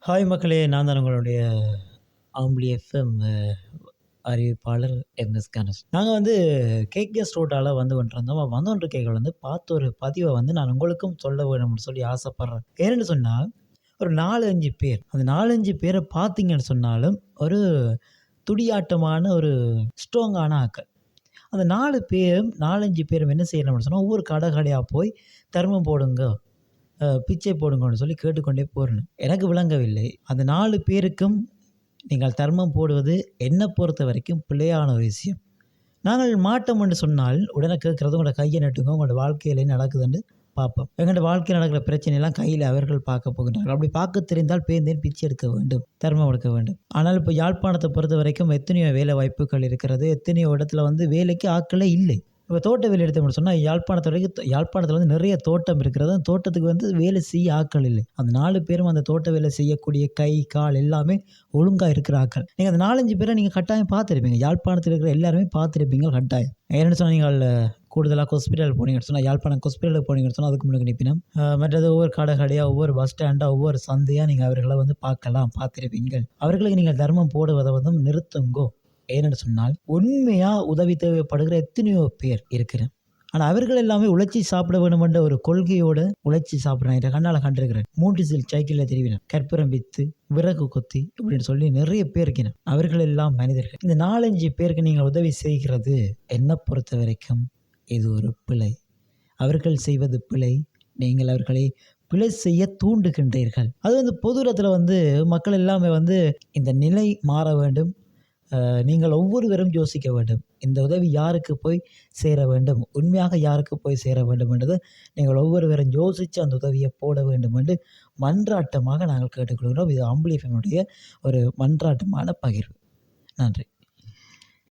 Hi மக்களே! நான் தான் உங்களுடைய ஆம்புலி எஃப்எம் அறிவிப்பாளர் எம்.எஸ். கணேஷ். நாங்க வந்து கேகேஎஸ் ரோட்டால வந்து கொண்டிருந்தோம். வந்து கொண்டிருக்கையில வந்து பார்த்த ஒரு பதிவ வந்து நான் உங்களுக்கும் சொல்ல வேணும்னு சொல்லி ஆசைப்படுறேன். ஏன்னு சொன்னா, ஒரு 4, 5 பேர். அந்த 4, 5 பேர பார்த்தீங்கன்னு சொன்னாலும், ஒரு துடியாட்டமான ஒரு ஸ்ட்ராங்கான ஆட்கள். அந்த 4 பேரும் 4, 5 பேரும் என்ன செய்யணும்னு சொன்னா, ஒவ்வொரு கடையா போய் தர்மம் போடுங்க. பிச்சை போடுங்கன்னு சொல்லி கேட்டுக்கொண்டே போறேன். எனக்கு விளங்கவில்லை. அந்த 4 பேருக்கும் நீங்கள் தர்மம் போடுவது என்ன பொறுத்தவரைக்கும் பிழையான ஒரு விஷயம். நாங்கள் மாட்டோம் என்று சொன்னால், உடனே கேட்கிறது உங்களோட கைய நீட்டுங்க. உங்களோட வாழ்க்கையில என்ன நடக்குதுன்னு பார்ப்போம். எங்களோட வாழ்க்கையில நடக்கிற பிரச்சனையெல்லாம் கையில அவர்கள் பார்க்க போகின்றார்கள். அப்படி பார்க்க தெரிந்தால் பேருந்தேன் பிச்சை எடுக்க வேண்டும். தர்மம் எடுக்க வேண்டும். ஆனால் இப்போ யாழ்ப்பாணத்த பொறுத்தவரைக்கும் எத்தனையோ வேலை வாய்ப்புகள் இருக்கிறது. எத்தனையோ இடத்துல வந்து வேலைக்கு ஆட்களே இல்லை. இப்போ தோட்ட வேலை எடுத்தோம்னு சொன்னா, யாழ்ப்பாணத்துல வந்து நிறைய தோட்டம் இருக்கிறது. அந்த தோட்டத்துக்கு வந்து வேலை செய்ய ஆட்கள் இல்லை. அந்த 4 பேரும் அந்த தோட்ட வேலை செய்யக்கூடிய கை, கால் எல்லாமே ஒழுங்கா இருக்கிற ஆட்கள். நீங்க அந்த 4, 5 பேர நீங்க கட்டாயம் பார்த்திருப்பீங்க. யாழ்ப்பாணத்துல இருக்கிற எல்லாருமே பார்த்திருப்பீங்க கட்டாயம். ஏன்னு சொன்னா நீங்கள் கூடுதலா ஹாஸ்பிட்டல் போனீங்கன்னு சொன்னா, யாழ்ப்பாணம் ஹாஸ்பிட்டலுக்கு போனீங்கன்னு சொன்னா, அதுக்கு முன்னாடி நிப்பினம். மற்றது ஒவ்வொரு கடையா, ஒவ்வொரு பஸ் ஸ்டாண்டா, ஒவ்வொரு சந்தையா நீங்க அவர்கள வந்து பார்க்கலாம், பார்த்திருப்பீங்கள். அவர்களுக்கு நீங்கள் தர்மம் போடுவத வந்து நிறுத்துங்கோ. ஏனென்று சொன்னால், உண்மையா உதவி தேவைப்படுகிற எத்தனையோ பேர் இருக்கிறேன். ஆனா அவர்கள் எல்லாமே உழைச்சி சாப்பிட வேண்டும் என்ற ஒரு கொள்கையோட உழைச்சி சாப்பிடுறாங்க. என்ற கண்ணால கண்டிருக்கிறேன். 3 சீல் சைக்கிள்ல திரிவினர். கற்பூரம் வித்து, விறகு கொத்தி இப்படின்னு சொல்லி நிறைய பேர் இருக்கிறார். அவர்கள் எல்லாம் மனிதர்கள். இந்த 4, 5 பேருக்கு நீங்கள் உதவி செய்கிறது என்ன பொறுத்தவரைக்கும் இது ஒரு பிழை. அவர்கள் செய்வது பிழை. நீங்கள் அவர்களை பிழை செய்ய தூண்டுகின்றீர்கள். அது வந்து பொது இடத்துல வந்து மக்கள் எல்லாமே வந்து இந்த நிலை மாற வேண்டும். நீங்கள் ஒவ்வொருவரும் யோசிக்க வேண்டும். இந்த உதவி யாருக்கு போய் சேர வேண்டும்? உண்மையாக யாருக்கு போய் சேர வேண்டும் என்றது நீங்கள் ஒவ்வொருவரும் யோசித்து அந்த உதவியை போட வேண்டும் என்று மன்றாட்டமாக நாங்கள் கேட்டுக்கொள்கிறோம். இது அம்புலி எஃப்எம்முடைய ஒரு மன்றாட்டமான பகிர்வு. நன்றி.